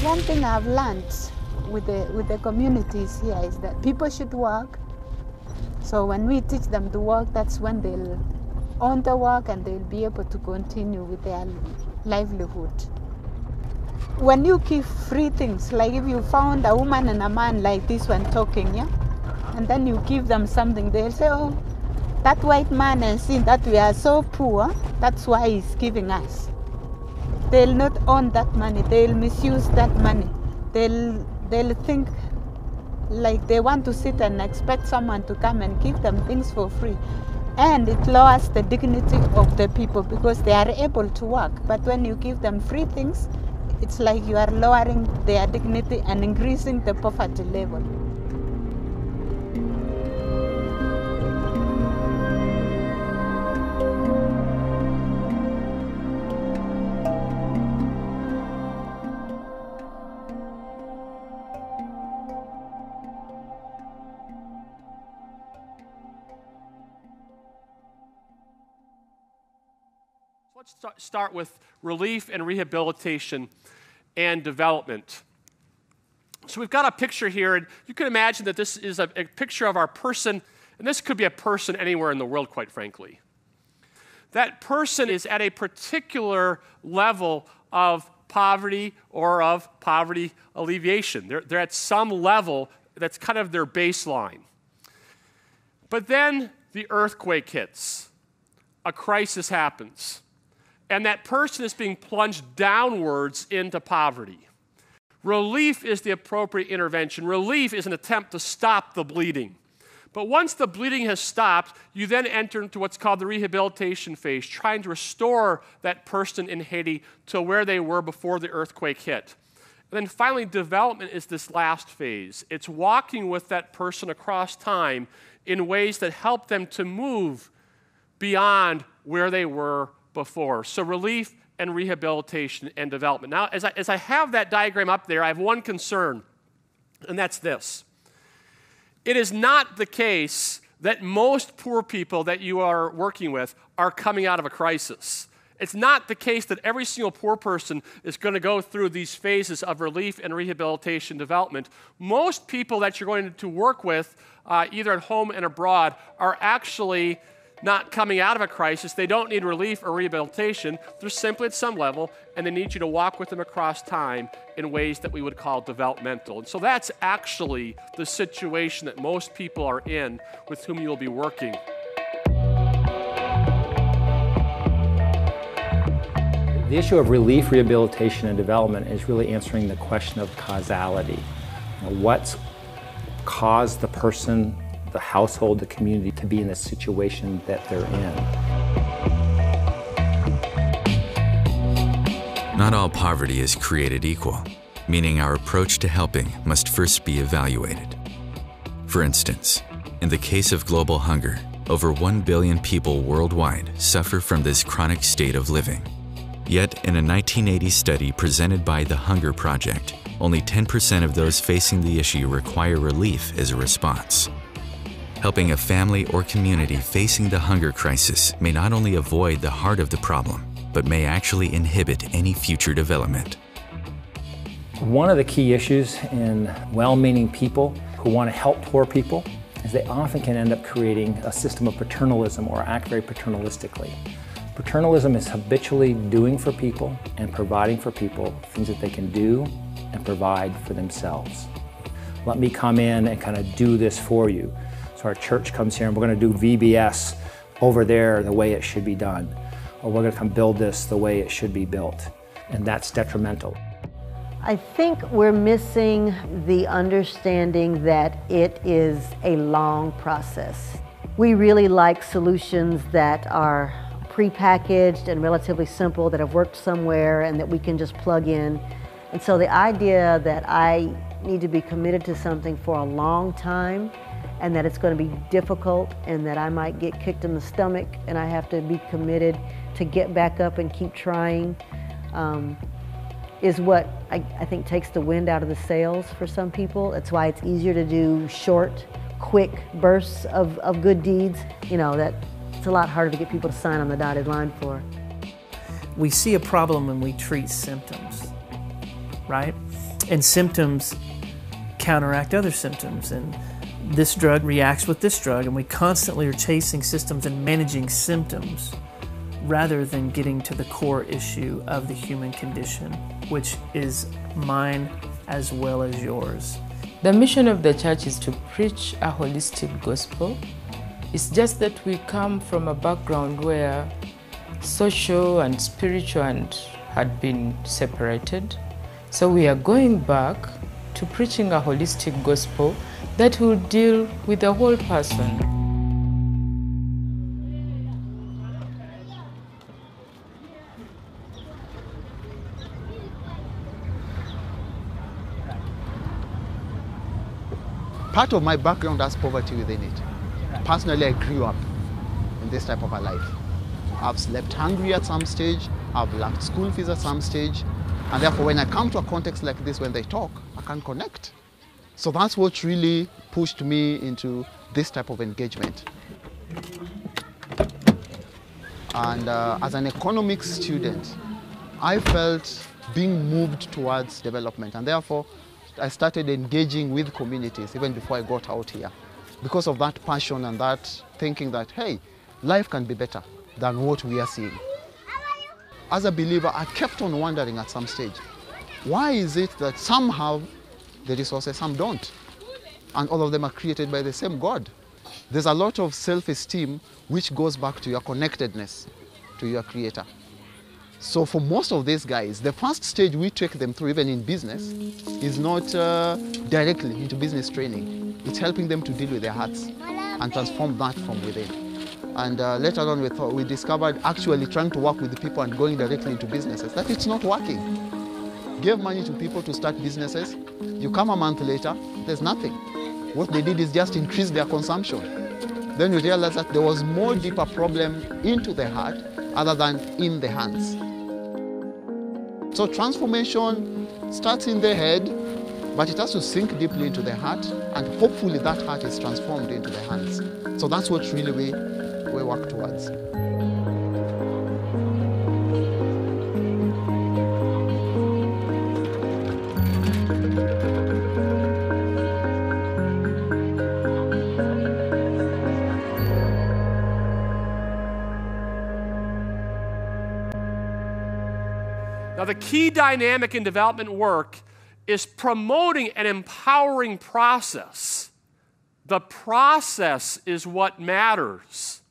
One thing I've learned with the communities here is that people should work. So when we teach them to work, that's when they'll own the work and they'll be able to continue with their livelihood. When you give free things, like if you found a woman and a man like this one talking, yeah, and then you give them something, they'll say, oh, that white man has seen that we are so poor, that's why he's giving us. They'll not own that money, they'll misuse that money. They'll think like they want to sit and expect someone to come and give them things for free. And it lowers the dignity of the people because they are able to work. But when you give them free things, it's like you are lowering their dignity and increasing the poverty level. Let's start with relief and rehabilitation and development. So we've got a picture here, and you can imagine that this is a picture of our person, and this could be a person anywhere in the world, quite frankly. That person is at a particular level of poverty or of poverty alleviation. They're at some level that's kind of their baseline. But then the earthquake hits. A crisis happens. And that person is being plunged downwards into poverty. Relief is the appropriate intervention. Relief is an attempt to stop the bleeding. But once the bleeding has stopped, you then enter into what's called the rehabilitation phase, trying to restore that person in Haiti to where they were before the earthquake hit. And then finally, development is this last phase. It's walking with that person across time in ways that help them to move beyond where they were before. So relief and rehabilitation and development. Now, as I have that diagram up there, I have one concern, and that's this. It is not the case that most poor people that you are working with are coming out of a crisis. It's not the case that every single poor person is going to go through these phases of relief and rehabilitation development. Most people that you're going to work with, either at home and abroad, are actually not coming out of a crisis. They don't need relief or rehabilitation. They're simply at some level, and they need you to walk with them across time in ways that we would call developmental. And so that's actually the situation that most people are in with whom you'll be working. The issue of relief, rehabilitation, and development is really answering the question of causality. What's caused the person, the household, the community to be in the situation that they're in. Not all poverty is created equal, meaning our approach to helping must first be evaluated. For instance, in the case of global hunger, over 1 billion people worldwide suffer from this chronic state of living. Yet, in a 1980 study presented by the Hunger Project, only 10% of those facing the issue require relief as a response. Helping a family or community facing the hunger crisis may not only avoid the heart of the problem, but may actually inhibit any future development. One of the key issues in well-meaning people who want to help poor people is they often can end up creating a system of paternalism or act very paternalistically. Paternalism is habitually doing for people and providing for people things that they can do and provide for themselves. Let me come in and kind of do this for you. So our church comes here and we're going to do VBS over there the way it should be done. Or we're going to come build this the way it should be built. And that's detrimental. I think we're missing the understanding that it is a long process. We really like solutions that are prepackaged and relatively simple, that have worked somewhere and that we can just plug in. And so the idea that I need to be committed to something for a long time and that it's going to be difficult and that I might get kicked in the stomach and I have to be committed to get back up and keep trying is what I think takes the wind out of the sails for some people. That's why it's easier to do short, quick bursts of good deeds. You know, that it's a lot harder to get people to sign on the dotted line for. We see a problem when we treat symptoms, right? And symptoms counteract other symptoms, and this drug reacts with this drug, and we constantly are chasing systems and managing symptoms rather than getting to the core issue of the human condition, which is mine as well as yours. The mission of the church is to preach a holistic gospel. It's just that we come from a background where social and spiritual had been separated. So we are going back to preaching a holistic gospel that will deal with the whole person. Part of my background has poverty within it. Personally, I grew up in this type of a life. I've slept hungry at some stage, I've lacked school fees at some stage, and therefore when I come to a context like this, when they talk, I can connect. So that's what really pushed me into this type of engagement. And as an economics student, I felt being moved towards development, and therefore I started engaging with communities even before I got out here, because of that passion and that thinking that, hey, life can be better than what we are seeing. As a believer, I kept on wondering at some stage, why is it that some have the resources, some don't? And all of them are created by the same God. There's a lot of self-esteem which goes back to your connectedness to your Creator. So for most of these guys, the first stage we take them through, even in business, is not directly into business training. It's helping them to deal with their hearts and transform that from within. And later on we discovered actually trying to work with the people and going directly into businesses, that it's not working. Give money to people to start businesses, you come a month later, there's nothing. What they did is just increase their consumption. Then we realized that there was more deeper problem into the heart other than in the hands. So transformation starts in the head, but it has to sink deeply into the heart, and hopefully that heart is transformed into the hands. So that's what really we work towards. Now, the key dynamic in development work is promoting an empowering process. The process is what matters.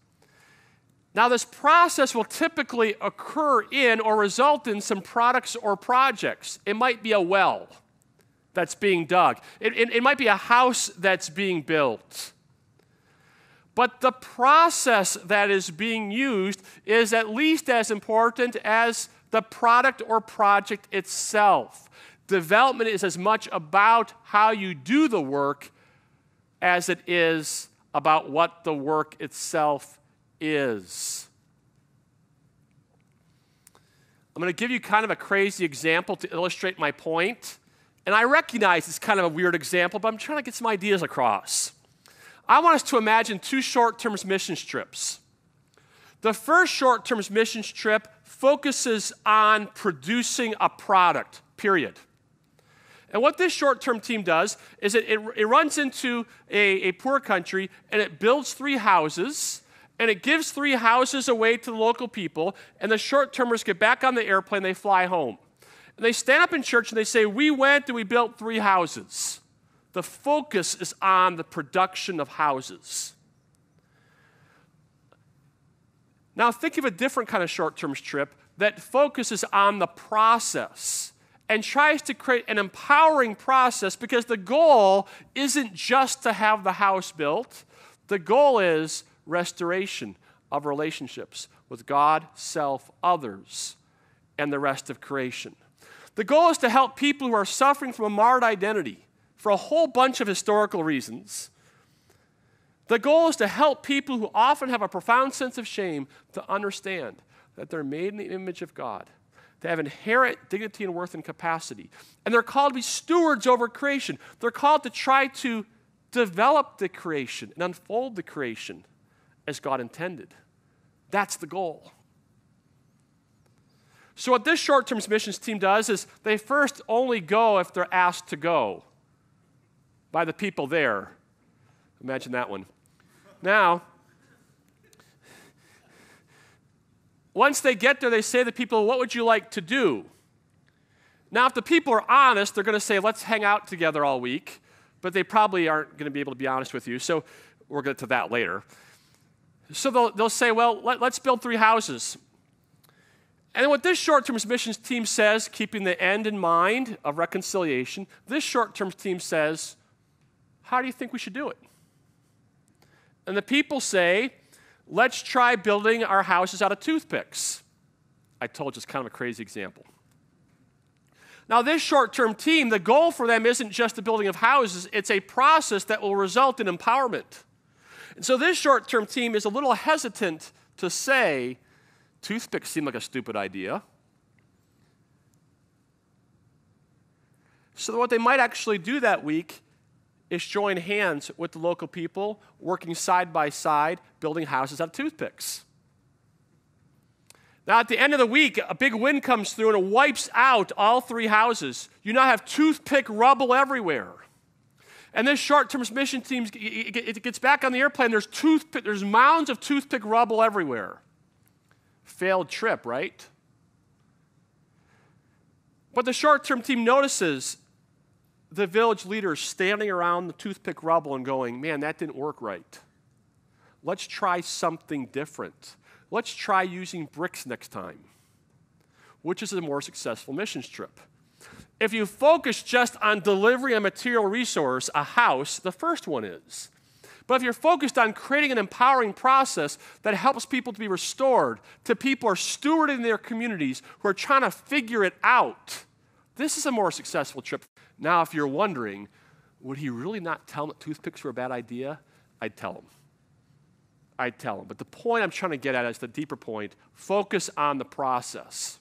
Now, this process will typically occur in or result in some products or projects. It might be a well that's being dug. It might be a house that's being built. But the process that is being used is at least as important as the product or project itself. Development is as much about how you do the work as it is about what the work itself is. I'm going to give you kind of a crazy example to illustrate my point. And I recognize it's kind of a weird example, but I'm trying to get some ideas across. I want us to imagine two short-term mission trips. The first short-term mission trip focuses on producing a product, period. And what this short-term team does is it runs into a poor country and it builds 3 houses and it gives 3 houses away to the local people, and the short-termers get back on the airplane, they fly home. And they stand up in church and they say, we went and we built 3 houses. The focus is on the production of houses. Now think of a different kind of short-term trip that focuses on the process and tries to create an empowering process, because the goal isn't just to have the house built. The goal is restoration of relationships with God, self, others, and the rest of creation. The goal is to help people who are suffering from a marred identity for a whole bunch of historical reasons. The goal is to help people who often have a profound sense of shame to understand that they're made in the image of God. They have inherent dignity and worth and capacity. And they're called to be stewards over creation. They're called to try to develop the creation and unfold the creation as God intended. That's the goal. So what this short-term missions team does is they first only go if they're asked to go by the people there. Imagine that one. Now, once they get there, they say to the people, what would you like to do? Now, if the people are honest, they're going to say, let's hang out together all week. But they probably aren't going to be able to be honest with you. So we'll get to that later. So they'll say, well, let's build 3 houses. And what this short-term missions team says, keeping the end in mind of reconciliation, this short-term team says, how do you think we should do it? And the people say, let's try building our houses out of toothpicks. I told you it's kind of a crazy example. Now, this short-term team, the goal for them isn't just the building of houses, it's a process that will result in empowerment. And so this short-term team is a little hesitant to say, toothpicks seem like a stupid idea. So what they might actually do that week is join hands with the local people, working side by side, building houses out of toothpicks. Now, at the end of the week, a big wind comes through and it wipes out all 3 houses. You now have toothpick rubble everywhere. And this short-term mission team, it gets back on the airplane, there's mounds of toothpick rubble everywhere. Failed trip, right? But the short-term team notices the village leaders standing around the toothpick rubble and going, man, that didn't work right. Let's try something different. Let's try using bricks next time, which is a more successful missions trip. If you focus just on delivering a material resource, a house, the first one is. But if you're focused on creating an empowering process that helps people to be restored, to people who are stewarding their communities, who are trying to figure it out, this is a more successful trip. Now, if you're wondering, would he really not tell them that toothpicks were a bad idea? I'd tell him. I'd tell him. But the point I'm trying to get at is the deeper point. Focus on the process.